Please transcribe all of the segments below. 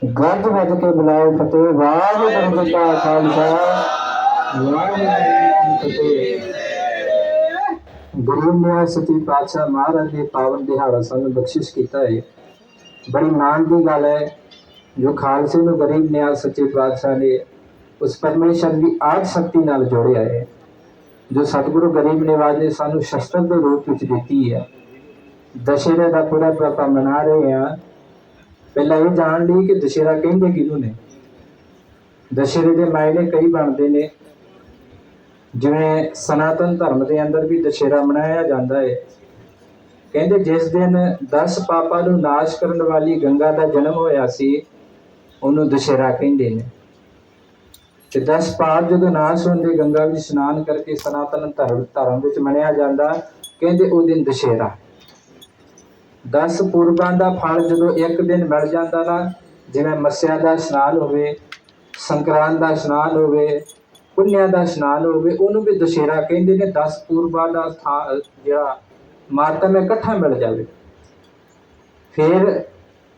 गज वज के बुलाओ फतेह। वाहिगुरू जी का खालसा, वाहिगुरू जी की फतेह। गरीब निवाज सच्चे पातशाह महाराज ने पावन दिहाड़ा सानू बख्शिश किया है। बड़ी माण की गल है जो खालसे में गरीब निवाज सच्चे पातशाह ने उस परमेश्वर की आद शक्ति नाल जोड़िया है, जो सतगुरु गरीब निवाज ने सानू शस्त्र के रूप में दी है। दशहरे का पूरा आप मना रहे हैं। पहला ये जान ली कि दशहरा कहते किनू ने। दशहरे के मायने कई बनते ने, जिवें सनातन धर्म के अंदर भी दशहरा मनाया जाता है। कहते जिस दिन 10 पापां नूं नाश करने वाली गंगा का जन्म होया सी, उन्होंने दशहरा कहते हैं। ते 10 पाप जो नाश होंगे गंगा में स्नान करके सनातन धर्म में मनाया जाता, कहते वो दिन दशहरा। 10 पूर्वां का फल जो एक दिन मिल जाता ना, जिवें मस्या का स्नान होवे, संक्रांत का स्नान होवे, पुण्या का स्नान होवे, उन्होंने भी दशहरा कहते हैं। 10 पूर्वां का जिहड़ा मातम है इकट्ठा मिल जाए। फिर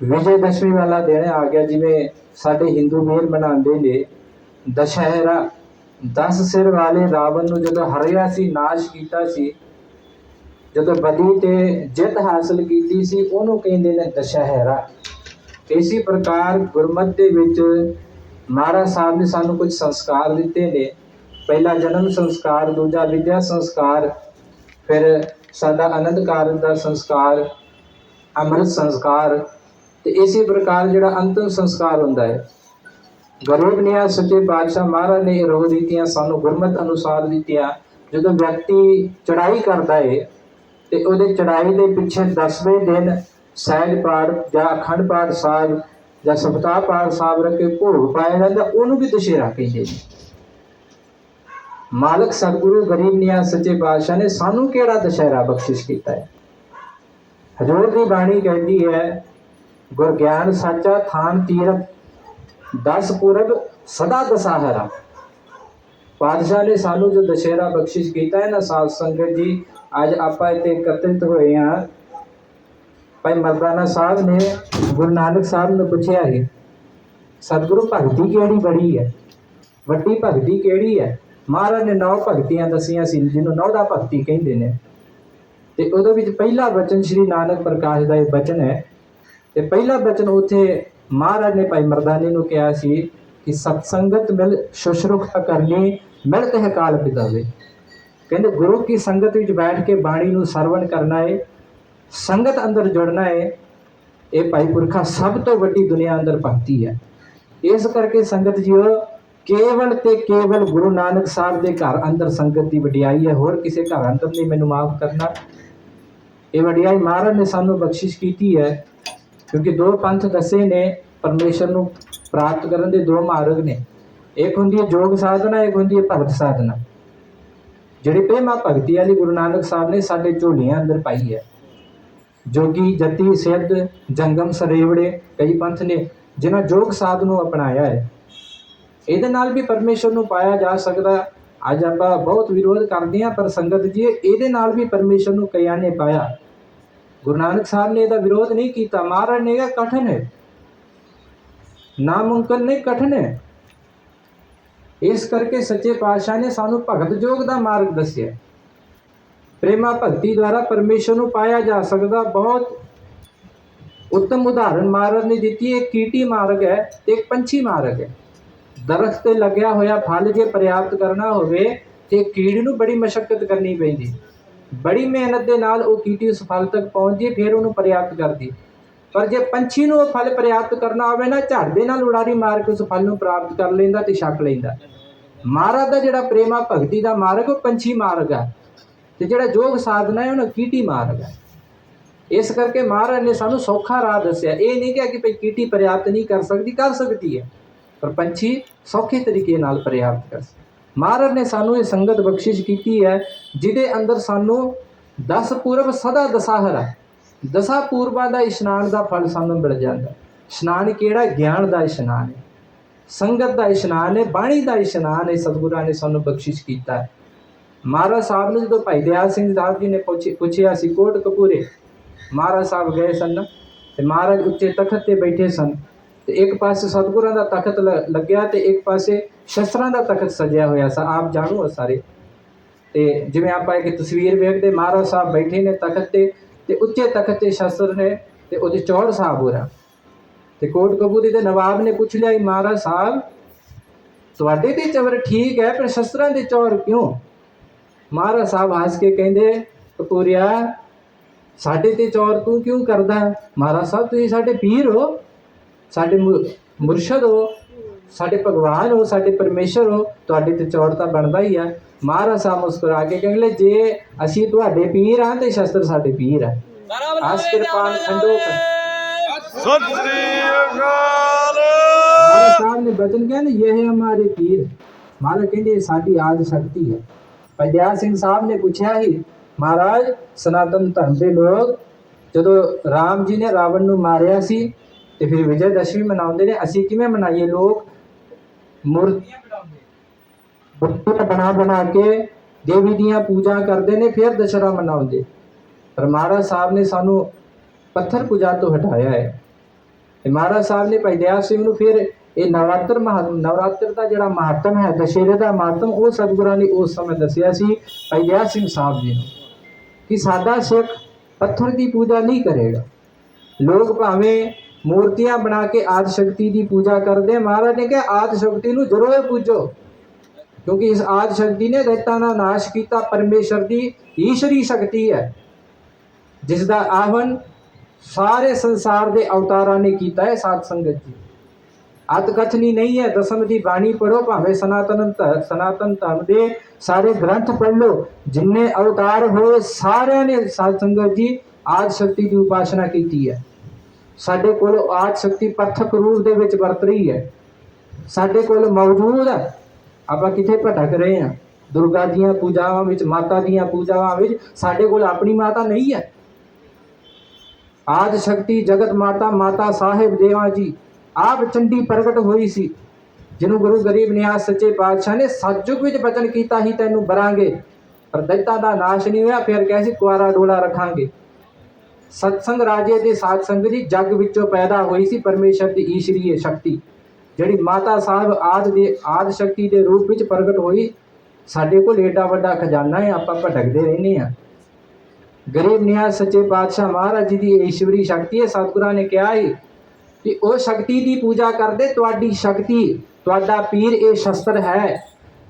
विजयदशमी वाला दिन आ गया, जिवें साडे हिंदू वीर मनाते ने दशहरा। 10 सिर वाले रावण नूं जदों हरिया सी, नाश कीता सी, जदों बदी ते जित हासिल की सी, उन्होंने कहते हैं दशहरा। इसी प्रकार गुरमत दे विच महाराज साहब ने सानू कुछ संस्कार दिते ने। पहला जन्म संस्कार, दूजा विद्या संस्कार, फिर साडा आनंद कारज का संस्कार, अमृत संस्कार, तो इसी प्रकार जिहड़ा अंतिम संस्कार होंदा है। गरीब निवाज सच्चे पातशाह महाराज ने रोह रीतियां सानू गुरमत अनुसार दित्तियां। जदों व्यक्ति चढ़ाई करता है तो वो चढ़ाई के पिछे 10वें दिन सहज पाठ या अखंड पाठ साहब या सप्ताह पाठ साहब रख के भोग पाया जाता, उन्होंने भी दशहरा कहते हैं। मालक सतगुरु गरीब निवाज सच्चे पातशाह ने सानू केड़ा दशहरा बख्शिश किया है। हजूर की बाणी कहती है, गुर ज्ञान साचा थान तीरथ 10 पूरब सदा दशहरा। पातशाह ने सानू जो दशहरा बख्शिश किया है ना, साध संगत जी आज आप इतने एकत्रित हुए हैं। भाई मर्दाना साहब ने गुरु नानक साहब ने पूछा है, सतगुरु भगती केड़ी बड़ी है, वड्डी भगती केड़ी है। महाराज ने 9 भगतियां दसियां सी, जिन्होंने 9 दा भगती कहते हैं। तो उहदे विच पहला बचन श्री नानक प्रकाश का एक बचन है। तो पहला बचन उत्थे महाराज ने भाई मर्दाने नूं कहा सी कि सत्संगत मिल शुश्रूषा करनी, मिलत है काल पितावे। कहते गुरु की संगत में बैठ के बाणी नूं सरवण करना है, संगत अंदर जुड़ना है। ये भाई पुरखा सब तो वड्डी दुनिया अंदर भगती है। इस करके संगत जीओ केवल ते केवल गुरु नानक साहब के घर अंदर संगत की वडियाई है, होर किसी घर अंदर नहीं। मैनू माफ करना, ये वडियाई महाराज ने सानू बख्शिश की है। क्योंकि 2 पंथ दसे ने परमेश्वर नूं प्राप्त करने के 2 मार्ग ने। एक होंदी है योग साधना, एक होंदी है भगत साधना। जिहड़ी प्रेमा भगती वाली गुरु नानक साहब ने साडे झोलियां अंदर पाई है। जोगी जति सिद्ध जंगम सरेवड़े कई पंथ ने जिन्हां योग साध नूं अपनाया है। ਇਹਦੇ ਨਾਲ भी परमेश्वर ਨੂੰ पाया जा सकता। अज आप बहुत विरोध करते हैं, पर संगत जी ਇਹਦੇ ਨਾਲ भी परमेश्वर ਨੂੰ कईयां ने पाया। गुरु नानक साहब ने ਇਹਦਾ विरोध नहीं किया। महाराज ने कहा कठिन है, नामुमकिन नहीं, कठिन है। इस करके सच्चे पातशाह ने सानू भगत योग का मार्ग दसिया। प्रेमा भगती द्वारा परमेश्वर ਨੂੰ पाया जा सकता। बहुत उत्तम उदाहरण महाराज ने दी। एक कीटी मार्ग है, एक पंछी मार्ग है। दरख्त ते लग्या होया फल जे पर्याप्त करना होवे ते कीड़ी नूं बड़ी मशक्कत करनी पैंदी, बड़ी मेहनत दे नाल वो कीटी उस फल तक पहुँचदी, फिर उन्होंने पर्याप्त करती। पर जे पंछी नूं फल पर्याप्त करना होवे ना, झट दे नाल उड़ारी मार के उस फल नूं प्राप्त कर लैंदा ते छक लैंदा। महाराज दा जिहड़ा प्रेमा भगती दा मार्ग वो पंछी मार्ग है, ते जिहड़ा योग साधना है उन्हें कीटी मार्ग है। इस करके महाराज ने सानू सौखा राह दस्या। ये नहीं कहा कि भाई कीटी पर्याप्त नहीं कर सकती, कर सकती है, पर पंछी सौखे तरीके नाल पर्याप्त कर सकते। महाराज ने सानू ये संगत बख्शिश की है, जिदे अंदर सानू 10 पूरब सदा दशहरा, 10 पूर्वां का इशनान का फल सानू मिल जाता। इशनान केड़ा? ज्ञान का इशनान है, संगत का इशनान है, बाणी का इशनान है। सतगुरां ने सानू बख्शिश किया है। महाराज साहब ने जो भाई दयाल सिंह साहब जी ने पूछया सी कोट कपूरे, महाराज साहब गए सन ते महाराज उच्चे तखत ते बैठे सन। ਤੇ ਇੱਕ ਪਾਸੇ ਸਤਿਗੁਰਾਂ ਦਾ ਤਖਤ ਲੱਗਿਆ ਤੇ ਇੱਕ ਪਾਸੇ ਸ਼ਸਤਰਾਂ ਦਾ ਤਖਤ ਸਜਿਆ ਹੋਇਆ ਸੀ। ਆਪ ਜਾਣੋ ਉਹ ਸਾਰੇ। ਤੇ ਜਿਵੇਂ ਆਪਾਂ ਇੱਕ ਤਸਵੀਰ ਵੇਖਦੇ, ਮਹਾਰਾਜ ਸਾਹਿਬ ਬੈਠੇ ਨੇ ਤਖਤ ਤੇ ਉੱਚੇ ਤਖਤ ਤੇ ਸ਼ਸਤਰ ਨੇ ਤੇ ਉਹਦੇ ਚੌੜ ਸਾਹਿਬ ਹੋ ਰਿਹਾ। ਤੇ ਕੋਟ ਕਪੂਰੀ ਦੇ ਨਵਾਬ ਨੇ ਪੁੱਛ ਲਿਆ, ਮਹਾਰਾਜ ਸਾਹਿਬ ਤੁਹਾਡੇ ਤੇ ਚਵਰ ਠੀਕ ਹੈ ਪਰ ਸ਼ਸਤਰਾਂ ਦੇ ਚੌਰ ਕਿਉਂ? ਮਹਾਰਾਜ ਸਾਹਿਬ ਹੱਸ ਕੇ ਕਹਿੰਦੇ, ਕਪੂਰੀਆ ਸਾਡੇ ਤੇ ਚੌਰ ਤੂੰ ਕਿਉਂ ਕਰਦਾ? ਮਹਾਰਾਜ ਸਾਹਿਬ ਤੁਸੀਂ ਸਾਡੇ ਪੀਰ ਹੋ, ਸਾਡੇ ਮੁਰਸ਼ਦ ਹੋ, ਸਾਡੇ ਭਗਵਾਨ ਹੋ, ਸਾਡੇ ਪਰਮੇਸ਼ਰ ਹੋ, ਤੁਹਾਡੇ ਤੇ ਚੌਰ ਤਾਂ ਬਣਦਾ ਹੀ ਆ। ਮਹਾਰਾਜ ਸਾਹਿਬ ਮੁਸਕਰਾ ਕੇ ਕਹਿੰਦੇ, ਜੇ ਅਸੀਂ ਤੁਹਾਡੇ ਪੀਰ ਹਾਂ ਤੇ ਸ਼ਸਤਰ ਸਾਡੇ ਪੀਰ ਹੈ। ਆਸ ਕਿਰਪਾਨ ਖੰਡੋ सत श्री अकाल। ਮਹਾਰਾਜ ਸਾਹਿਬ ਨੇ ਬਚਨ ਕਹਿੰਦੇ, ਇਹ ਹੈ ਹਮਾਰੇ ਪੀਰ। ਮਹਾਰਾਜ ਕਹਿੰਦੇ ਸਾਡੀ ਆਦ ਸ਼ਕਤੀ ਹੈ। ਪਜਿਆ ਸਿੰਘ ਸਾਹਿਬ ਨੇ ਪੁੱਛਿਆ ਹੀ, ਮਹਾਰਾਜ ਸਨਾਤਨ ਧਰਮ ਦੇ ਲੋਕ ਜਦੋਂ ਰਾਮ ਜੀ ਨੇ ਰਾਵਣ ਨੂੰ ਮਾਰਿਆ ਸੀ ਤੇ ਫਿਰ ਵਿਜੈ ਦਸ਼ਮੀ ਮਨਾਉਂਦੇ ਨੇ, ਅਸੀਂ ਕਿਵੇਂ ਮਨਾਈਏ? ਲੋਕ ਮੂਰਤੀਆਂ ਬਣਾ ਕੇ ਦੇਵੀ ਦੀਆਂ ਪੂਜਾ ਕਰਦੇ ਨੇ, ਫਿਰ ਦਸ਼ਹਰਾ ਮਨਾਉਂਦੇ। ਪਰ ਮਹਾਰਾਜ ਸਾਹਿਬ ਨੇ ਸਾਨੂੰ ਪੱਥਰ ਪੂਜਾ ਤੋਂ ਹਟਾਇਆ ਹੈ। ਤੇ ਮਹਾਰਾਜ ਸਾਹਿਬ ਨੇ ਭਾਈ ਦਇਆ ਸਿੰਘ ਨੂੰ ਫਿਰ ਇਹ ਨਵਰਾਤਰ ਦਾ ਜਿਹੜਾ ਮਹੱਤਵ ਹੈ, ਦਸ਼ਹਰੇ ਦਾ ਮਹੱਤਵ, ਉਹ ਸਤਿਗੁਰਾਂ ਨੇ ਉਸ ਸਮੇਂ ਦੱਸਿਆ ਸੀ ਭਾਈ ਦਇਆ ਸਿੰਘ ਸਾਹਿਬ ਜੀ ਨੂੰ, ਕਿ ਸਾਡਾ ਸਿੱਖ ਪੱਥਰ ਦੀ ਪੂਜਾ ਨਹੀਂ ਕਰੇਗਾ। ਲੋਕ ਭਾਵੇਂ ਮੂਰਤੀਆਂ ਬਣਾ ਕੇ ਆਦਿ ਸ਼ਕਤੀ ਦੀ ਪੂਜਾ ਕਰਦੇ, ਮਹਾਰਾਜ ਨੇ ਕਿਹਾ ਆਦਿ ਸ਼ਕਤੀ ਨੂੰ ਜ਼ਰੂਰ ਪੂਜੋ, ਕਿਉਂਕਿ ਇਸ ਆਦਿ ਸ਼ਕਤੀ ਨੇ ਦੈਤਾਂ ਦਾ ਨਾਸ਼ ਕੀਤਾ। ਪਰਮੇਸ਼ਰ ਦੀ ਈਸ਼ਵਰੀ ਸ਼ਕਤੀ ਹੈ ਜਿਸ ਦਾ ਆਹਵਾਨ ਸਾਰੇ ਸੰਸਾਰ ਦੇ ਅਵਤਾਰਾਂ ਨੇ ਕੀਤਾ ਹੈ। ਸਾਧ ਸੰਗਤ ਜੀ, ਅਤ ਕਥਨੀ ਨਹੀਂ ਹੈ। ਦਸਮ ਦੀ ਬਾਣੀ ਪੜ੍ਹੋ, ਭਾਵੇਂ ਸਨਾਤਨ ਧਰਮ ਦੇ ਸਾਰੇ ਗ੍ਰੰਥ ਪੜ੍ਹ ਲਓ, ਜਿੰਨੇ ਅਵਤਾਰ ਹੋਏ ਸਾਰਿਆਂ ਨੇ ਸਾਧ ਸੰਗਤ ਜੀ ਆਦਿ ਸ਼ਕਤੀ ਦੀ ਉਪਾਸਨਾ ਕੀਤੀ ਹੈ। ਸਾਡੇ ਕੋਲ ਆਦਿ ਸ਼ਕਤੀ ਪ੍ਰਤੱਖ ਰੂਪ ਦੇ ਵਿੱਚ ਵਰਤ ਰਹੀ ਹੈ, ਸਾਡੇ ਕੋਲ ਮੌਜੂਦ ਹੈ। ਆਪਾਂ ਕਿੱਥੇ ਭਟਕ ਰਹੇ ਹਾਂ? ਦੁਰਗਾ ਦੀਆਂ ਪੂਜਾਵਾਂ ਵਿੱਚ, ਮਾਤਾ ਦੀਆਂ ਪੂਜਾਵਾਂ ਵਿੱਚ। ਸਾਡੇ ਕੋਲ ਆਪਣੀ ਮਾਤਾ ਨਹੀਂ ਹੈ। ਆਦਿ ਸ਼ਕਤੀ ਜਗਤ ਮਾਤਾ, ਮਾਤਾ ਸਾਹਿਬ ਦੇਵਾ ਜੀ ਆਪ ਚੰਡੀ ਪ੍ਰਗਟ ਹੋਈ ਸੀ, ਜਿਹਨੂੰ ਗੁਰੂ ਗਰੀਬ ਨਿਆਜ਼ ਸੱਚੇ ਪਾਤਸ਼ਾਹ ਨੇ ਸਤਿਯੁਗ ਵਿੱਚ ਬਚਨ ਕੀਤਾ ਹੀ ਤੈਨੂੰ ਬਰਾਂਗੇ, ਪਰ ਦੈਤਾਂ ਦਾ ਨਾਸ਼ ਨਹੀਂ ਹੋਇਆ। ਫਿਰ ਕਹੇ ਸੀ ਕੁਆਰਾ ਡੋਲਾ ਰੱਖਾਂਗੇ। ਸਤਸੰਗ ਰਾਜੇ ਦੀ ਸਾਧ ਸੰਗਤ ਦੀ ਜੱਗ ਵਿੱਚੋਂ ਪੈਦਾ ਹੋਈ ਸੀ ਪਰਮੇਸ਼ਰ ਦੀ ਈਸ਼ਵਰੀ ਸ਼ਕਤੀ, ਜਿਹੜੀ ਮਾਤਾ ਸਾਹਿਬ ਆਦਿ ਸ਼ਕਤੀ ਦੇ ਰੂਪ ਵਿੱਚ ਪ੍ਰਗਟ ਹੋਈ। ਸਾਡੇ ਕੋਲ ਏਡਾ ਵੱਡਾ ਖਜ਼ਾਨਾ ਹੈ, ਆਪਾਂ ਭਟਕਦੇ ਰਹਿੰਦੇ ਹਾਂ। ਗਰੀਬ ਨਿਆਜ਼ ਸੱਚੇ ਪਾਤਸ਼ਾਹ ਮਹਾਰਾਜ ਜੀ ਦੀ ਈਸ਼ਵਰੀ ਸ਼ਕਤੀ ਹੈ। ਸਤਿਗੁਰਾਂ ਨੇ ਕਿਹਾ ਹੀ ਕਿ ਉਹ ਸ਼ਕਤੀ ਦੀ ਪੂਜਾ ਕਰਦੇ। ਤੁਹਾਡੀ ਸ਼ਕਤੀ, ਤੁਹਾਡਾ ਪੀਰ ਇਹ ਸ਼ਸਤਰ ਹੈ।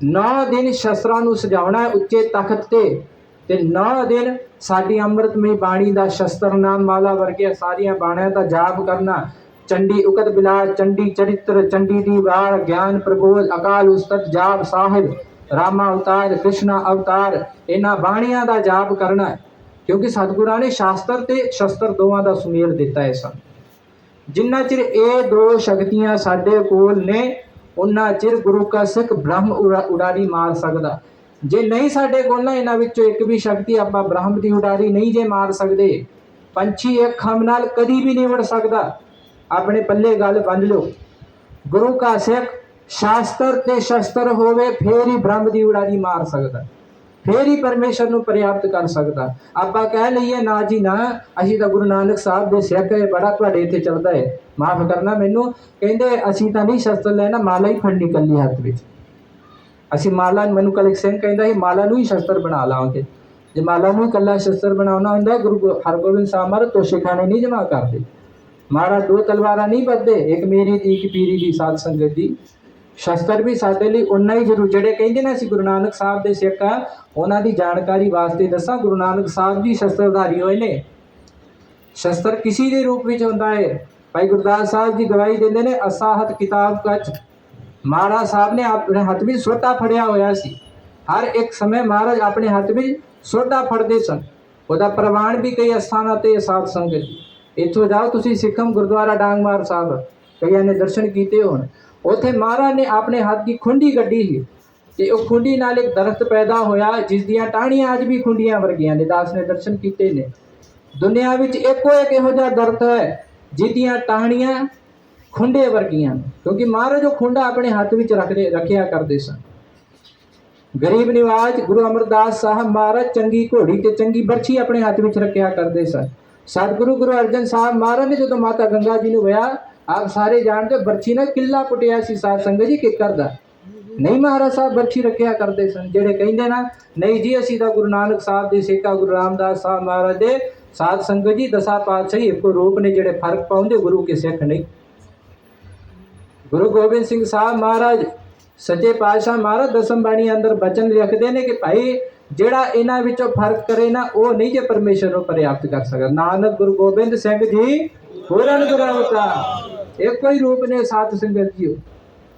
9 ਦਿਨ ਸ਼ਸਤਰਾਂ ਨੂੰ ਸਜਾਉਣਾ ਉੱਚੇ ਤਖਤ ਤੇ 9 ਦਿਨ ਸਾਡੀ ਅੰਮ੍ਰਿਤਮਈ ਬਾਣੀ ਦਾ ਸ਼ਸਤਰ ਨਾਮ ਮਾਲਾ ਵਰਗੇ ਸਾਰੀਆਂ ਬਾਣੀਆਂ ਦਾ ਜਾਪ ਕਰਨਾ। ਚੰਡੀ ਉਕਤ ਬਿਲਾਸ, ਚੰਡੀ ਚਰਿੱਤਰ, ਚੰਡੀ ਦੀ ਵਾਰ, ਗਿਆਨ ਪ੍ਰਬੋਧ, ਅਕਾਲ ਉਸਤਤ ਜਾਪ ਸਾਹਿਬ, ਰਾਮਾ ਅਵਤਾਰ, ਕ੍ਰਿਸ਼ਨਾ ਅਵਤਾਰ, ਇਹਨਾਂ ਬਾਣੀਆਂ ਦਾ ਜਾਪ ਕਰਨਾ, ਕਿਉਂਕਿ ਸਤਿਗੁਰਾਂ ਨੇ ਸ਼ਾਸਤਰ ਤੇ ਸ਼ਸਤਰ ਦੋਵਾਂ ਦਾ ਸੁਮੇਲ ਦਿੱਤਾ ਹੈ। ਜਿੰਨਾ ਚਿਰ ਇਹ ਦੋ ਸ਼ਕਤੀਆਂ ਸਾਡੇ ਕੋਲ ਨੇ, ਉਹਨਾਂ ਚਿਰ ਗੁਰੂ ਕਾ ਸਿੱਖ ਬ੍ਰਹਮ ਉਡਾਰੀ ਮਾਰ ਸਕਦਾ। ਜੇ ਨਹੀਂ ਸਾਡੇ ਕੋਲ ਨਾ ਇਹਨਾਂ ਵਿੱਚੋਂ ਇੱਕ ਵੀ ਸ਼ਕਤੀ, ਆਪਾਂ ਬ੍ਰਹਮ ਦੀ ਉਡਾਰੀ ਨਹੀਂ ਜੇ ਮਾਰ ਸਕਦੇ। ਪੰਛੀ ਇੱਕ ਖੰਭ ਨਾਲ ਕਦੀ ਵੀ ਨਹੀਂ ਉੜ ਸਕਦਾ। ਆਪਣੇ ਪੱਲੇ ਗੱਲ ਬੰਨ੍ਹ ਲਓ, ਗੁਰੂ ਕਾ ਸਿੱਖ ਸ਼ਾਸਤਰ ਤੇ ਸ਼ਸਤਰ ਹੋਵੇ ਫਿਰ ਹੀ ਬ੍ਰਹਮ ਦੀ ਉਡਾਰੀ ਮਾਰ ਸਕਦਾ, ਫਿਰ ਹੀ ਪਰਮੇਸ਼ਰ ਨੂੰ ਪ੍ਰਾਪਤ ਕਰ ਸਕਦਾ। ਆਪਾਂ ਕਹਿ ਲਈਏ ਨਾ ਜੀ ਨਾ, ਅਸੀਂ ਤਾਂ ਗੁਰੂ ਨਾਨਕ ਸਾਹਿਬ ਦੇ ਸਿੱਖ ਹੈ, ਬੜਾ ਤੁਹਾਡੇ ਇੱਥੇ ਚੱਲਦਾ ਹੈ, ਮਾਫ ਕਰਨਾ ਮੈਨੂੰ, ਕਹਿੰਦੇ ਅਸੀਂ ਤਾਂ ਨਹੀਂ ਸ਼ਸਤਰ ਲੈਣਾ, ਮਾਲਾ ਹੀ ਫੜਨੀ ਇਕੱਲੀ ਹੱਥ ਵਿੱਚ। ਅਸੀਂ ਮਾਲਾ, ਮੈਨੂੰ ਕਲਕ ਸਿੰਘ ਕਹਿੰਦਾ ਸੀ ਮਾਲਾ ਨੂੰ ਹੀ ਸ਼ਸਤਰ ਬਣਾ ਲਾਂਗੇ। ਜੇ ਮਾਲਾ ਨੂੰ ਇਕੱਲਾ ਸ਼ਸਤਰ ਬਣਾਉਣਾ ਹੁੰਦਾ, ਗੁਰੂ ਹਰਗੋਬਿੰਦ ਸਾਹਿਬ ਮਹਾਰਾਜ ਤੋਸ਼ੇਖਾਨੇ ਨਹੀਂ ਜਮਾ ਕਰਦੇ। ਮਹਾਰਾਜ 2 ਤਲਵਾਰਾਂ ਨਹੀਂ ਬੱਧਦੇ, ਇੱਕ ਮੇਰੀ ਦੀ ਇੱਕ ਪੀਰੀ ਦੀ। ਸਾਧ ਸੰਗਤ ਜੀ, ਸ਼ਸਤਰ ਵੀ ਸਾਡੇ ਲਈ ਉਨਾ ਹੀ ਜ਼ਰੂਰ। ਜਿਹੜੇ ਕਹਿੰਦੇ ਨੇ ਅਸੀਂ ਗੁਰੂ ਨਾਨਕ ਸਾਹਿਬ ਦੇ ਸਿੱਖ ਆ, ਉਹਨਾਂ ਦੀ ਜਾਣਕਾਰੀ ਵਾਸਤੇ ਦੱਸਾਂ, ਗੁਰੂ ਨਾਨਕ ਸਾਹਿਬ ਜੀ ਸ਼ਸਤਰਧਾਰੀ ਹੋਏ ਨੇ। ਸ਼ਸਤਰ ਕਿਸੇ ਦੇ ਰੂਪ ਵਿੱਚ ਹੁੰਦਾ ਹੈ। ਭਾਈ ਗੁਰਦਾਸ ਸਾਹਿਬ ਜੀ ਗਵਾਹੀ ਦਿੰਦੇ ਨੇ, ਅਸਾਹਤ ਕਿਤਾਬ ਕੱਚ। ਮਹਾਰਾਜ ਸਾਹਿਬ ਨੇ ਆਪਣੇ ਹੱਥ ਵਿੱਚ ਸੋਟਾ ਫੜਿਆ ਹੋਇਆ ਸੀ। ਹਰ ਇੱਕ ਸਮੇਂ ਮਹਾਰਾਜ ਆਪਣੇ ਹੱਥ ਵਿੱਚ ਸੋਟਾ ਫੜਦੇ ਸਨ। ਉਹਦਾ ਪ੍ਰਵਾਨ ਵੀ ਕਈ ਅਸਥਾਨਾਂ 'ਤੇ। ਸਾਧ ਸੰਗਤ ਜੀ, ਇੱਥੋਂ ਜਾਓ ਤੁਸੀਂ ਸਿੱਖਮ ਗੁਰਦੁਆਰਾ ਡਾਂਗਮਾਰ ਸਾਹਿਬ, ਕਈਆਂ ਨੇ ਦਰਸ਼ਨ ਕੀਤੇ ਹੋਣ। ਉੱਥੇ ਮਹਾਰਾਜ ਨੇ ਆਪਣੇ ਹੱਥ ਦੀ ਖੁੰਡੀ ਕੱਢੀ ਸੀ ਤੇ ਉਹ ਖੁੰਡੀ ਨਾਲ ਇੱਕ ਦਰਖਤ ਪੈਦਾ ਹੋਇਆ, ਜਿਸ ਦੀਆਂ ਟਾਹਣੀਆਂ ਅੱਜ ਵੀ ਖੁੰਡੀਆਂ ਵਰਗੀਆਂ ਨੇ। ਦਾਸ ਨੇ ਦਰਸ਼ਨ ਕੀਤੇ ਨੇ। ਦੁਨੀਆ ਵਿੱਚ ਇੱਕੋ ਇੱਕ ਇਹੋ ਜਿਹਾ ਦਰਖਤ ਹੈ ਜਿਹਦੀਆਂ ਟਾਹਣੀਆਂ ਖੁੰਡੇ ਵਰਗੀਆਂ, ਕਿਉਂਕਿ ਮਹਾਰਾਜ ਉਹ ਖੁੰਡਾ ਆਪਣੇ ਹੱਥ ਵਿੱਚ ਰੱਖਿਆ ਕਰਦੇ ਸਨ। ਗਰੀਬ ਨਿਵਾਜ ਗੁਰੂ ਅਮਰਦਾਸ ਸਾਹਿਬ ਮਹਾਰਾਜ ਚੰਗੀ ਘੋੜੀ ਤੇ ਚੰਗੀ ਬਰਛੀ ਆਪਣੇ ਹੱਥ ਵਿੱਚ ਰੱਖਿਆ ਕਰਦੇ ਸਨ। ਸਤਿਗੁਰੂ ਗੁਰੂ ਅਰਜਨ ਸਾਹਿਬ ਮਹਾਰਾਜ ਨੇ ਜਦੋਂ ਮਾਤਾ ਗੰਗਾ ਜੀ ਨੂੰ ਵਿਆਹ आप सारे जानते हो बरछी ना किला पुटिया सी साध संगत जी किकर दा नहीं महाराज साहब बरछी रखिया करते सन जेडे कहते ना नहीं जी असी तो गुरु नानक साहब दे सेका गुरु रामदास साहब महाराज दे साध संगत जी दसा पातशाही एक रूप ने जेडे फर्क पाउंदे गुरु के सिख नहीं। गुरु गोबिंद सिंह साहब महाराज सच्चे पातशाह महाराज दसम बाणी अंदर बचन लिखते ने कि भाई जेड़ा इन्हां विचों फर्क करे ना वो नहीं जे परमेश्वर को प्राप्त कर सकता। नानक गुरु गोबिंद सिंह जी पूरन गुरवता एक कोई रूप ने साध संगत जी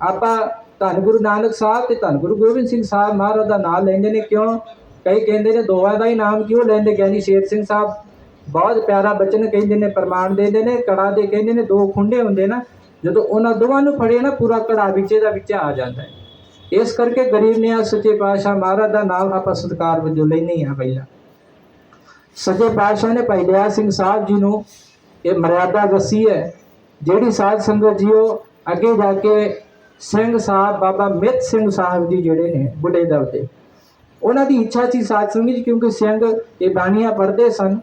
आपा धन गुरु नानक साहब ते धन गुरु गोबिंद सिंह साहब महाराज का नाम लेंदे ने क्यों कई कहते ने दोवां का ही नाम क्यों लेंदे ज्ञानी शेर सिंह साहब बहुत प्यारा बचन कहते ने प्रमाण देते ने कड़ा दे कहते ने दो खुंडे होंगे ना जो उन्होंने दोवां फड़े ना पूरा कड़ा विचे का विचे आ जाता है। इस करके गरीब ने सच्चे पातशाह महाराज का नाम आप सत्कार वजों लेने हैं। पहला सच्चे पातशाह ने भाई दया सिंह साहब जी को ये मर्यादा दसी है जिहड़ी साध संगत जी अगे जाके सिंह साहब बाबा मित सिंह साहब जी जोड़े ने बुढ़े दल के उन्हों की इच्छा थी साध संगत क्योंकि सिंह ये बाणियां पढ़ते सन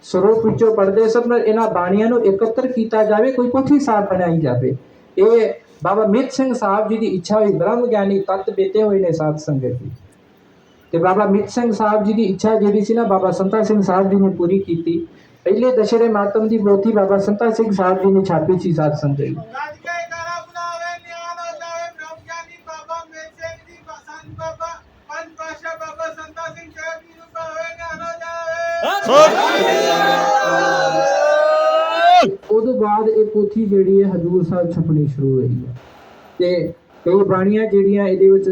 स्वरूप विचों पढ़ते सन इन्हों बाणियां एकत्र किया जाए कोई पोथी साहब बनाई जाए। ये बाबा मित सिंह साहब जी की इच्छा हुई ब्रह्म ज्ञानी तत्त बेते हुए ने साध संगत जी ते बाबा मित सिंह साहब जी की इच्छा जी सी ना बाबा संता सिंह साहब जी ने पूरी की। पहले दशहरे मातम की पोथी बाबा संता सिंह साहब जी ने छापी थी साध संगत जी। उदों बाद ये पोथी जी है हजूर साहब छपनी शुरू हुई है ते कई बाणियां जिहड़ियां इहदे विच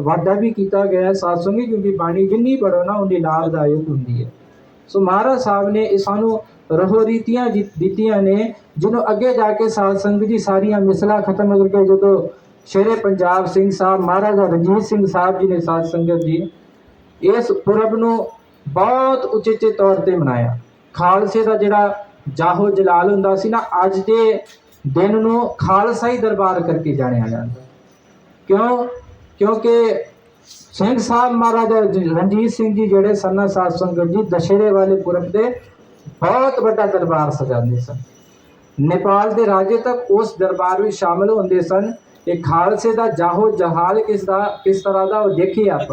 वाधा भी किया गया साध संगत क्योंकि बाणी जिन्नी पढ़ो ना उन्नी लाभदायक होंदी है। सो महाराज साहब ने सानू रहो रीतियां दित्तियां ने जिन्हों अगे जाके साध संगत जी सारियां मिसलां खत्म करके जो शेरे पंजाब सिंह साहब महाराजा रंजीत सिंह साहब जी ने साध संगत जी इस पुरब नूं बहुत उचेचे तौर पर मनाया। खालसे का जिहड़ा जाहो जलाल हुंदा सी ना अज दे दिन नूं खालसाई दरबार करके जानिया जाता क्यों क्योंकि सिंह साहब महाराजा रणजीत सिंह जी जोड़े सन साध संगत जी दशहरे वाले पुरब से बहुत बड़ा दरबार सजाते सन। नेपाल के राजे तक उस दरबार में शामिल होंगे सन। ये खालसे का जाहो जहाल किस तरह का देखिए आप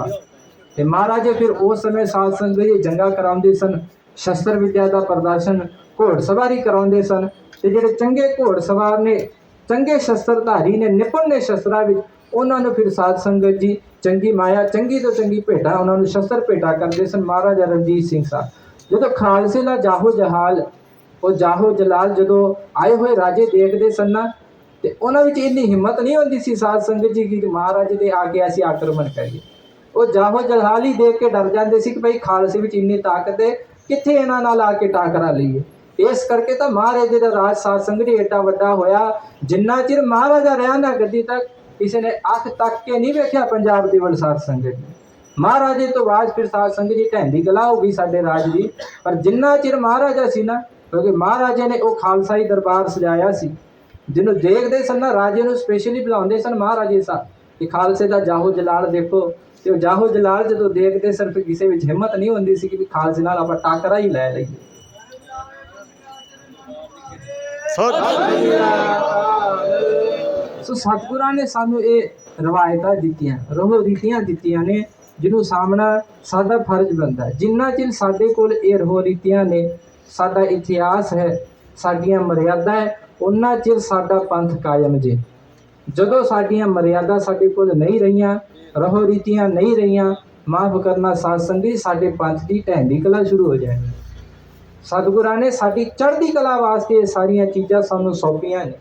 महाराजे फिर उस समय साध संगत जी जंगा कराते सन शस्त्र विद्या का प्रदर्शन घोड़सवारी कराते सन ते जिहड़े चंगे घोड़सवार ने चंगे शस्त्रधारी ने निपुण ने शस्त्रां विच उन्होंने फिर साध संगत जी चंगी माया चंगी तो चंगी भेटा उन्होंने शस्त्र भेटा करते सन। महाराजा रणजीत सिंह साहब जो खालसे का जाहो जहाल और जाहो जलाल जो आए हुए राजे देखते सन ना तो उन्होंने इन्नी हिम्मत नहीं होती सी साध संगत जी की महाराज के आगे असीं आक्रमण करिए। वो जाहो जलाल ही देख के डर जाते सी कि भाई खालसे में इन्नी ताकत है कित्थे इन्हां नाल आके टाकरा लईए। इस करके तो महाराजे का राज साध संगत जी एडा वड्डा होया जिन्ना चिर महाराजा रहा ना गद्दी तक किसी ने अख तक के नहीं वेख्या पंजाब दे वल साध संगत जी। महाराजे तो बाद फिर साध संगत जी ढैंदी गला हो गई साडे राज की पर जिन्ना चिर महाराजा सी ना क्योंकि महाराजे ने वो खालसाई दरबार सजाया सी जिन्हों देखते सन ना राजे को स्पेशली बुलाते सन महाराजे साहब कि खालसे का जाहो जलाल देखो तो जाहो जलाल जो देखते सन फिर किसी में हिम्मत नहीं होती सी कि खालसे नाल आपां टाकरा ही लै लईए। सो सतगुरां ने सानू ये रवायतां दित्तियां रहो रीतियां दित्तियां ने जिन्हों सामना साडा फर्ज बनता है। जिन्ना चिर साडे कोल ये रहो रीतियां ने साडा इतिहास है साडियां मर्यादा है उन्ना चिर साडा पंथ कायम जे। जदों साडियां मर्यादा साडे कोल नहीं रहियां रहो रीतियां नहीं रहियां माफ करना साध संगत साडे पंथ की ढैंदी कला शुरू हो जाएगी। सतगुरां ने साडी चढ़दी कला वास्ते ये सारियां चीज़ां सानू सौंपियां ने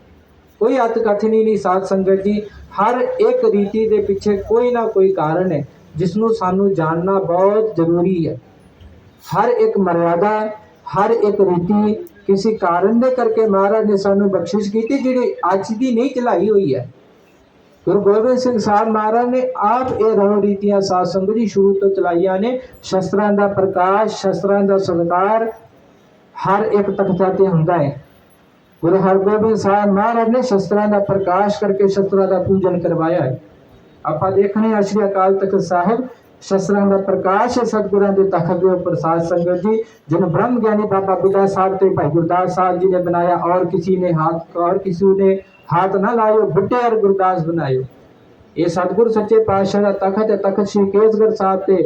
कोई अत कथनी नहीं साध संगत जी। हर एक रीति के पिछे कोई ना कोई कारण है जिसनों सानू जानना बहुत जरूरी है। हर एक मर्यादा हर एक रीति किसी कारण दे करके महाराज ने सानू बख्शिश की जिहड़ी अज की नहीं चलाई हुई है। गुरु गोबिंद सिंह साहब महाराज ने आप ये रहो रीतियां साध संगत जी शुरू तो चलाइया ने। शस्त्रां दा प्रकाश शस्त्रां दा सत्कार हर एक तख्ता ते हुंदा है। गुरु हरगोबिंद साहब महाराज ने शस्त्रां दा प्रकाश करके शस्त्रां दा पूजन करवाया है। आप देखने श्री अकाल तख्त साहब शस्त्रां दा प्रकाश है सतगुरां दे तखत दे उपर साध संगत जी, जिन ब्रह्म ज्ञानी बाबा बुढ़ा साहब ते भाई गुरदास साहब जी ने बनाया, और किसी ने हाथ ना लायो, बुड्ढे और गुरदास बनायो। ये सतगुरु सच्चे पातशाह दा तखत है, तखत श्री केसगढ़ साहब ते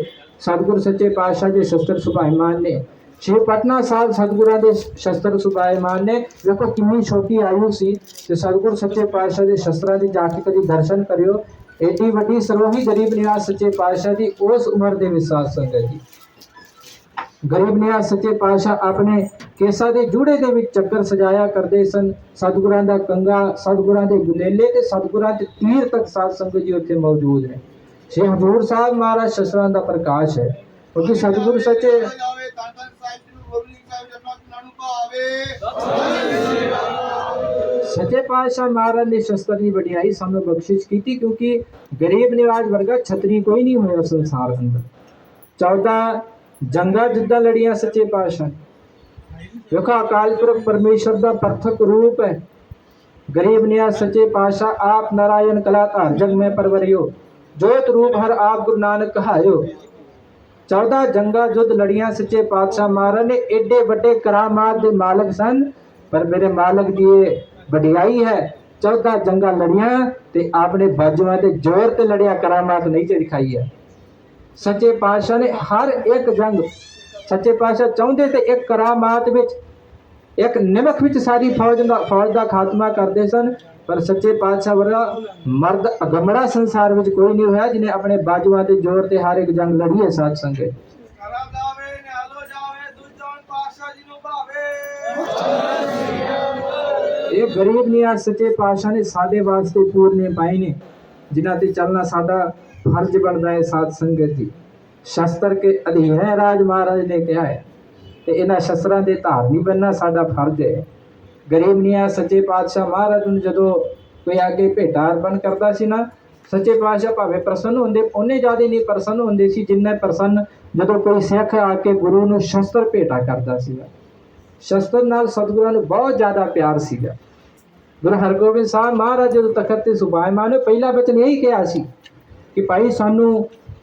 सतगुरु सच्चे पातशाह दे शस्त्र सुभाईमान ने, श्री पटना साहब सतगुरां दे शस्त्र सुभाईमान ने। देखो कितनी छोटी आयु सी ते सतगुरु सच्चे पातशाह दे शस्त्रां दी जाके कदी दर्शन करियो। एडी वड्डी सरोही गरीब निवास सच्चे पातशाह दी उस उम्र दे विश्वास संगत जी। गरीब निवास सच्चे पातशाह अपने केसा दे जूड़े दे विच चक्कर सजाया करदे सन। सतगुरां दा कंगा, सतगुरां दे गुलेले ते सतगुरां दे तीर तक साध संगत जी उत्थे मौजूद ने। श्री हजूर साहब महाराज शस्त्रां दा प्रकाश है, क्योंकि सतगुरु सच्चे सच्चे पातशाह महाराज ने शस्त्र की वडियाई सानू बख्शिश की, क्योंकि गरीब निवाज वर्गा छतरी कोई नहीं होया संसार अंदर। 14 जंगा जिद्दां लड़ियां सच्चे पातशाह। देखो अकाल पुरख परमेश्वर का प्रथक रूप है। गरीब निवाज सच्चे पातशाह आप नारायण कलाधार जग में परवरियो, जोत रूप हर आप गुरु नानक कहायो। 14 जंगा युद्ध लड़ियां सच्चे पातशाह महाराज ने। एडे बड़े करामात दे मालक सन, पर मेरे मालक दी वडियाई है 14 जंगा लड़ियां ते आपने बाजुआं ते जोर ते लड़िया, करामात नहीं जे दिखाई है। सच्चे पातशाह ने हर एक जंग, सच्चे पातशाह चाहते थे एक करामात विच, एक निमक विच सारी फौज दा खात्मा करते सन, पर सच्चे पातशाह वर्गा मर्द अगमड़ा संसार विच कोई नहीं होया जिन्हें अपने बाजुआं ते जोर ते हर एक जंग लड़ी है। साथ संगे ये गरीब निवाज सच्चे पातशाह ने साडे वास्ते पूरने पाए ने, जिन्हां ते चलना साडा फर्ज बनता है। साध संगत जी शस्त्र के अधीन है, राज महाराज ने कहा है, ते इन्हां शस्त्रां दे धारनी बनना साडा फर्ज है। गरीब निवाज सच्चे पातशाह महाराज नूं जदों कोई आगे भेटा अर्पण करता सी ना, सच्चे पातशाह भावें प्रसन्न होंदे, उन्ने ज़्यादा नहीं प्रसन्न होंदे सी जिन्ने प्रसन्न जदों कोई सिख आके गुरु नूं शस्त्र भेटा करता सीगा। शस्त्र नाल सतगुरां नूं बहुत ज़्यादा प्यार सीगा। गुरु हरगोबिंद साहब महाराज जदों तखत ते सुभाईमान ने पहला बचन यही कहा सी कि भाई सानू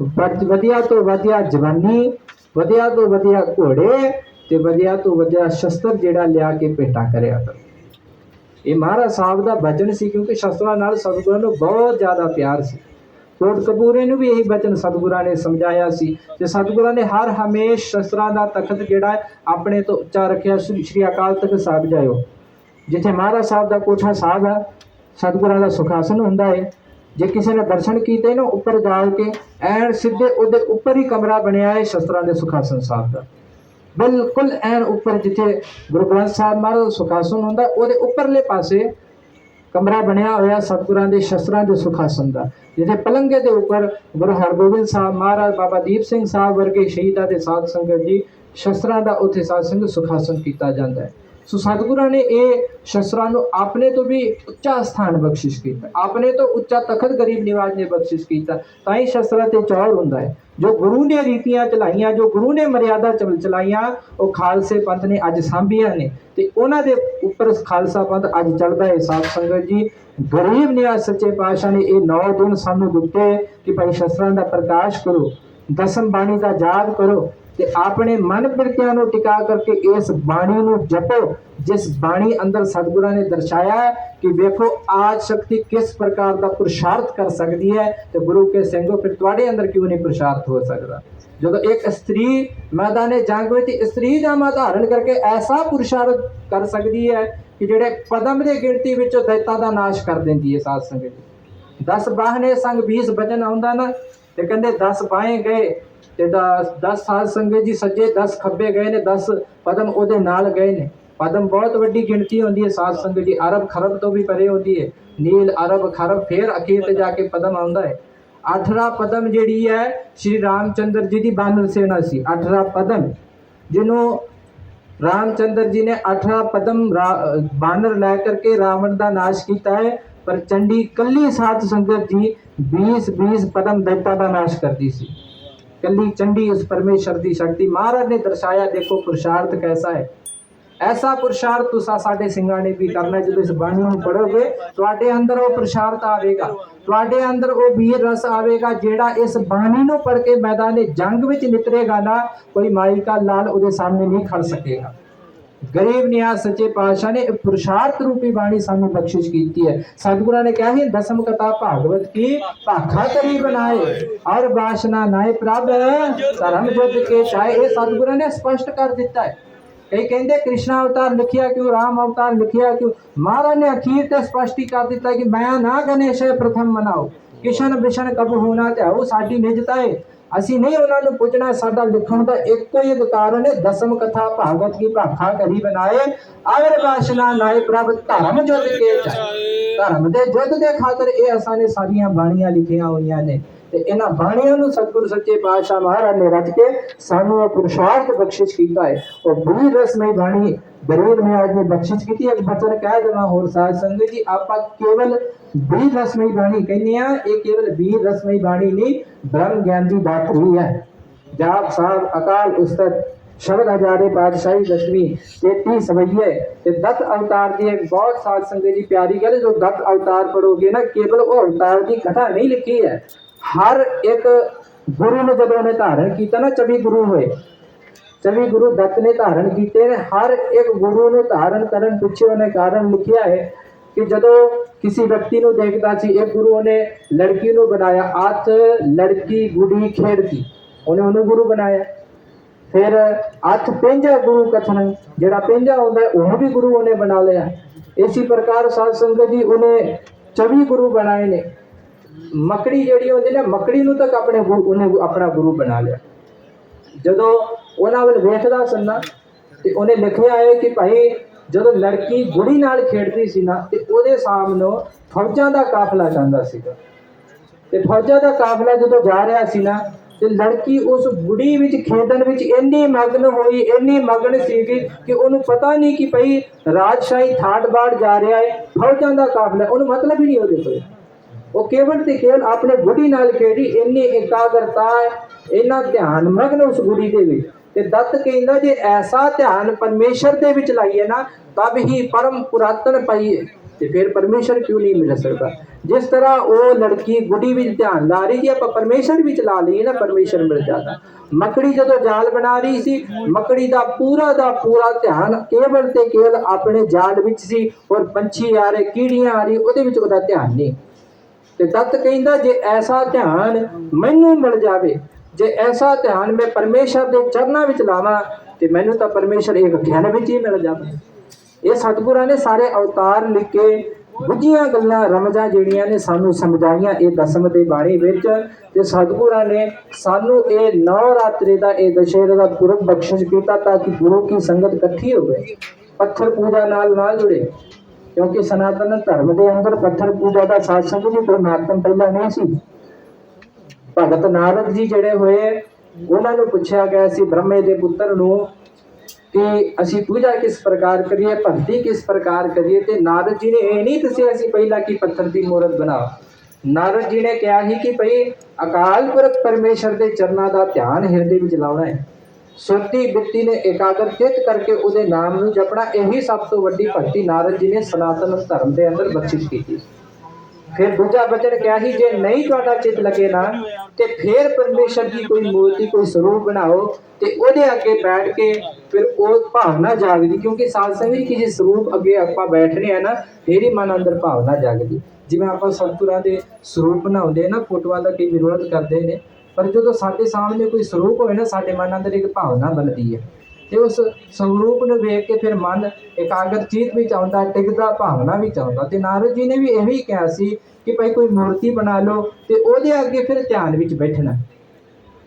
वधिया तो वधिया जवानी, वधिया तो वधिया घोड़े ते वधिया तो वधिया शस्त्र जिहड़ा लिया के भेटा करिया कर। ये महाराज साहब का वचन सी, क्योंकि शस्त्रां नाल सतगुरां नूं बहुत ज़्यादा प्यार सी। कोटकपूरे नूं भी यही वचन सतगुरां ने समझाया सी ते सतगुरां ने हर हमेश शस्त्रां दा तखत जिहड़ा अपने तो उच्चा रखिया। श्री अकाल तख्त साहिब जाओ, जिथे महाराज साहब का कोठा साहब है, सतगुरां दा सुखासन हुंदा है। जे किसी ने दर्शन किए ना उपर जाके ऐन सीधे उहदे उपर ही कमरा बनया है शस्त्रां दे सुखासन साहब का, बिल्कुल ऐन उपर जिथे गुरु ग्रंथ साहब महाराज सुखासन हुंदा उहदे उपरले पासे कमरा बनया होया सतगुरां दे शस्त्रां दे सुखासन दा, जिथे पलंगे दे उपर गुरु हरगोबिंद साहब महाराज, बाबा दीप सिंह साहब वर्गे शहीदां दे साध संगत जी शस्त्रां दा उत्थे साध संगत सुखासन कीता जांदा है। सो सतगुरां ने ये शस्त्रां नूं अपने तो भी उच्चा स्थान बख्शिश किया, अपने तो उच्चा तखत गरीब निवाज ने बख्शिश किया। ताई शस्त्रां ते चौर हुंदा है। जो गुरु ने रीतियां चलाइयां, जो गुरु ने मर्यादा चलाइयां, वो खालसे पंथ ने अज सांभियां ने ते उन्हां दे उपर खालसा पंथ अज चलदा है। साध संगत जी गरीब निवाज सच्चे पातशाह ने ये 9 दिन सानू दिते कि भाई शस्त्रां दा प्रकाश करो, दसम बाणी दा जाप करो ते अपने मन बिरतियां नूं टिका करके इस बाणी नूं जपो, जिस बाणी अंदर सतगुरां ने दर्शाया है कि देखो आज शक्ति किस प्रकार का पुरुषार्थ कर सकती है, तो गुरु के सिंघो फिर तुहाडे अंदर क्यों नहीं पुरुषार्थ हो सकता। जो एक स्त्री मैदान जंग में स्त्री जामा धारण करके ऐसा पुरुषार्थ कर सकती है कि जेड़े पदम की गिनती विच दैतां दा नाश कर देंदी है। साध संगत 10 बाहने संग 20 वचन आउंदा ना, ते कहंदे 10 बाएं गए ते 10 साध संगत जी सज्जे, 10 खब्बे गए ने, 10 पदम उहदे नाल गए ने। पदम बहुत वड्डी गिनती होंदी है साध संगत जी, अरब खरब तो भी परे होंदी है, नील अरब खरब, फिर अखीर ते जाके पदम आउंदा है। 18 पदम जिहड़ी है श्री रामचंद्र जी की बानर सेना सी। 18 पदम जिन्हों रामचंद्र जी ने 18 पदम बानर लै करके रावण का नाश किया है, पर चंडी कली साध संगत जी 20-20 पदम दैतां का नाश करती सी। कली चंडी उस परमेश्वर की शक्ति। महाराज ने दर्शाया देखो पुरुषार्थ कैसा है। ऐसा पुरुषार्थ तुसा साडे ਸਿੰਘਾਂ ने भी करना है। जो इस बाणी ਨੂੰ पढ़ोगे ਤੁਹਾਡੇ अंदर वो पुरुषार्थ आवेगा, ਤੁਹਾਡੇ अंदर वो वीर रस आवेगा ਜਿਹੜਾ इस बाणी ਨੂੰ पढ़ के मैदान जंग ਵਿੱਚ नितरेगा ना, कोई माई का लाल ਉਹਦੇ सामने नहीं खड़ सकेगा। गरीब नियाज सच्चे पातशाह ने पुरुषार्थ रूपी बाणी सानू बख्शिश की है। सतगुरु ने कहा है दसम कथा भागवत की भाखा करी बनाए और बासना नाए प्रभ धर्म युद्ध के चाहे। ये सतगुरु ने स्पष्ट कर दिता है। कई कहते कृष्ण अवतार लिखिया क्यों, राम अवतार लिखिया क्यों। महाराज ने अखीर ते स्पष्ट ही कर दिता कि मैं ना गणेश प्रथम मनाओ, किशन बिशन कब होना त्याओ। साडी निजता है, ਅਸੀਂ नहीं उन्होंने पूछना। साडा लिखण का एक ही कारण है दसम कथा भागवत की भाखा करी बनाए अगर बासना नाए प्रभ धर्म युद्ध के धर्म दे युद्ध के खातर ये असां ने सारियां बाणियां लिखियां हुई ने। ते इन्हां बाणियां नूं सतगुरु सच्चे पातशाह महाराज ने रच के सानू पुरुषार्थ बख्शिश कीता है। और बड़ी रसमई बाणी गरीब ने आज ने बख्शिश की। एक बचन कह देवां होर साध संगत जी, आपां केवल बीर रसमई बाणी कहने आ, ये केवल बीर रसमई बाणी नहीं ब्रह्म ज्ञान की दातरी है। जाप साहब अकाल उस्ताद शब्द हजारे पातशाही दशवीं 33 सवैये ते दत्त अवतार की एक बहुत साध संगत जी प्यारी गल। जो दत्त अवतार पढ़ोगे ना, केवल वो अवतार की कथा नहीं लिखी है। हर एक गुरु ने जब उन्हें धारण किया ना, 24 गुरु हुए, 24 गुरु दत्त ने धारण किए ने। हर एक गुरु ने धारण करन पिछे उन्हें कारण लिखिया है कि जदों किसी व्यक्ति को देखता सी, एक गुरु ने लड़की को बनाया, अत लड़की गुड़ी खेड़ती, उन्हें उन्हें गुरु बनाया। फिर अत पेंजा गुरु कथन, जड़ा पेंजा होता है वह भी गुरु उन्हें बना लिया। इसी प्रकार साध संगत जी उन्हें 24 गुरु बनाए ने। मकड़ी जी होती ना, मकड़ी नूं तक अपने उन्हें अपना गुरु बना लिया। जदों उन्होंने वाल वेखदा सन्ना ते उन्हें लिखिया है कि भाई जदों लड़की गुड़ी नाल खेड़ती सी ना, ते ओदे सामने फौजां दा काफला जांदा सीगा। ते फौजां दा काफला जदों जा रहा सी ना, ते लड़की उस गुड़ी विच खेडन विच इन्नी मगन हुई, इन्नी मगन सीगी कि उन्हें पता नहीं कि भाई राजशाही थाट बाड़ जा रहा है, फौजां दा काफला, उन्हें मतलब ही नहीं होते कोई। वो केवल ते केवल अपने गुड़ी नाल खेड़ी, इन्नी एकाग्रता, इन्ना ध्यान मगन उस गुड़ी दे विच। ते दत्त कहंदा जे ऐसा ध्यान परमेश्वर दे विच लाइए ना, तब ही परम पुरातन पाइए। ते फिर परमेश्वर क्यों नहीं मिल सकता। जिस तरह वो लड़की गुड़ी विच ध्यान ला रही थी, आप परमेश्वर विच ला लीए ना, परमेश्वर मिल जाता। मकड़ी जदों जाल बना रही सी, मकड़ी दा पूरा ध्यान केवल ते केवल अपने जाल विच सी, और पंछी आ रहे, कीड़ियां आ रही, उहदे विच उहदा ध्यान नहीं। ते दत्त कहंदा जे ऐसा ध्यान मैनू मिल जावे, जे ऐसा ध्यान मैं परमेश्वर के चरणों में लावां, ते मैनू तो परमेश्वर एक ज्ञान में ही मिल जाए। ये सतगुरां ने सारे अवतार लिख के बुझियां गल्लां रमजां जिहड़ियां ने सानू समझाइयां ये दसम दे बाणी विच। ते सतगुरां ने सानू ये नवरात्रे दा ये दशहरे दा पुरब बख्शिश कीता ताकि गुरु की संगत इकट्ठी होवे, पत्थर पूजा नाल ना जुड़े। क्योंकि सनातन धर्म के अंदर पत्थर पूजा का साध संगत जी कोई महत्व पहला नहीं सी। भगत नारद जी जड़े हुए, उन्होंने पूछा गया सी ब्रह्मे के पुत्र नूं कि असी पूजा किस प्रकार करिए, भक्ति किस प्रकार करिए। ते नारद जी ने यह नहीं दसिया सी पहला कि पत्थर की मूर्त बनाओ। नारद जी ने कहा ही कि भाई अकाल पुरख परमेश्वर के चरणों का ध्यान हिरदे में लाना है। सुरती बिरती ने एकाग्रचित करके उहदे नाम नूं जपना, यही सब तो वड्डी भक्ति नारद जी ने सनातन धर्म के अंदर बख्शिश की। फिर दूजा बचन क्या ही, जे नहीं तुहाडा चित लगे ना, ते फिर परमेश्वर की कोई मूर्ति कोई स्वरूप बनाओ, ते ओदे अगे बैठ के फिर वो भावना जागदी। क्योंकि साध संगत किसी स्वरूप अगे आपां बैठने हैं ना, फिर ही मन अंदर भावना जागदी। जिवें आपां सतगुरां दे स्वरूप बनाउंदे ना, फोटोआं दा कई विरोध करते हैं, पर जो साडे सामने कोई स्वरूप होए ना, साडे मन अंदर एक भावना बनती है। ते उस स्वरूप नूं वेख के फिर मन एकाग्रचित भी चाहता, टिकदा, भावना भी चाहता। ते नारद जी ने भी यही कहा सी कि भाई कोई मूर्ति बना लो, ते ओदे अगे फिर ध्यान विच बैठना।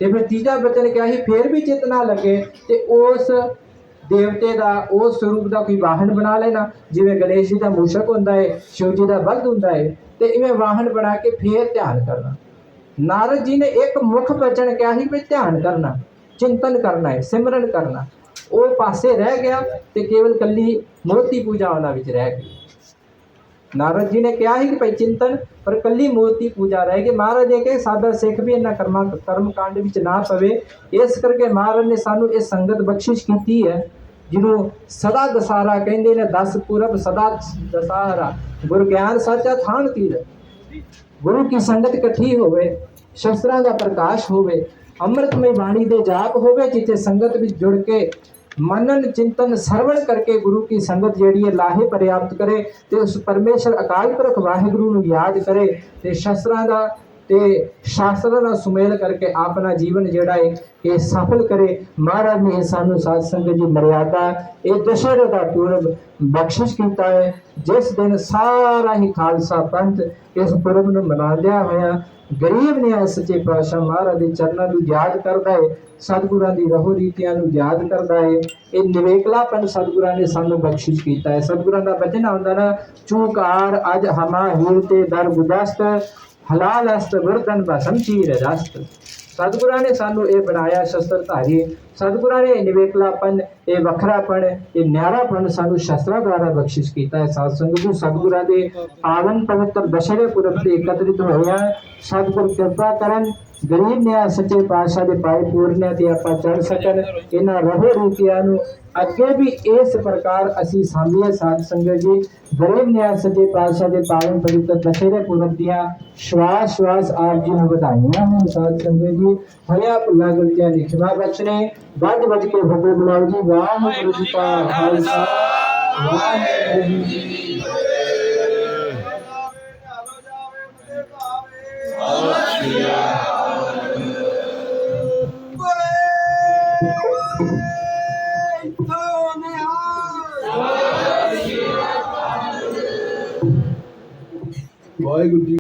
ते फिर तीजा बचन क्या ही, फिर भी चित ना लगे ते उस देवते का उस स्वरूप का कोई वाहन बना लेना। जिवें गणेश जी का मूषक हुंदा है, शिव जी का बल्द हुंदा है, ते इवें वाहन बना के फिर ध्यान करना। नारद जी ने एक मुख वचन क्या ही, भी ध्यान करना, चिंतन करना है, सिमरन करना। वो पासे रह गया तो केवल कली मूर्ति पूजा उन्हां विच रह गई। नारद जी ने कहा है कि भाई चिंतन पर कली मूर्ति पूजा रह गई। महाराज ने कहा साडा सिख भी इन्हां कर्म कांड विच ना पवे, इस करके महाराज ने सानू ये संगत बख्शिश की है ਜਿਹਨੂੰ ਸਦਾ ਦਸਾਰਾ ਕਹਿੰਦੇ ਨੇ, 10 ਪੁਰਬ ਸਦਾ ਦਸਾਰਾ, ਗੁਰ ਗਿਆਨ ਸਾਚਾ ਥਾਨ ਤੀਰ। ਗੁਰੂ ਕੀ ਸੰਗਤ ਇਕੱਠੀ ਹੋਵੇ, ਸ਼ਸਤਰਾਂ ਦਾ ਪ੍ਰਕਾਸ਼ ਹੋਵੇ, ਅੰਮ੍ਰਿਤਮਈ ਬਾਣੀ ਦੇ ਜਾਪ ਹੋਵੇ, ਜਿੱਥੇ ਸੰਗਤ ਵਿੱਚ ਜੁੜ ਕੇ मनन चिंतन सरवण करके गुरु की संगत जेड़ी है लाहे पर्याप्त करे ते उस परमेश्वर अकाल पुरख वाहिगुरु नूं याद करे ते शस्त्रां दा ते शास्त्रां दा सुमेल करके अपना जीवन जेड़ा है ये सफल करे। महाराज ने सानू साध संगत जी मर्यादा ये दशहरे दा पूरब बख्शिश कीता है, जिस दिन सारा ही खालसा पंथ इस पूरब नूं मनांदिया होया गरीब ने सच्चे पातशाह महाराज के चरणों को याद करता है, सतगुरां दी रहो रीतियां नूं याद करता है। ये निवेकलापन सतगुरां ने सानू बख्शिश कीता है। सतगुरां दा वचन आउंदा ना, चूकार अज हमा हीर ते दर गुदस्त, हलाल अस्त वर्तन बसम चीर रस्त। सतगुरां ने सानू ये बनाया शस्त्रधारी, सतगुरां ने निवेकलापन ये वखरापन ये न्यारापन सानू शस्त्रां द्वारा बख्शिश कीता है। साध संगत जी सतगुरां दे पावन पवित्र दशहरे पुरब ते एकत्रित होया, सतगुर कृपा करन गरीब ने सच्चे पातशाह दे पाए पूरने ते आपां चढ़ सकन। इन्हां रहो रीतियां नूं अगे भी इस प्रकार असी सामने साध संगत जी गरीब ने सच्चे पातशाह दे पावन पवित्र दशहरे पुरब दियां श्वास श्वास आप जी नूं बधाइयां होण। साध संगत जी होया भुल्लां गलतियां दी क्षमा बख्शणे, गज बज के फतेह बुलाओ जी। वाहिगुरू जी का खालसा वाहिगुरू जी की वाहिगुरू जी।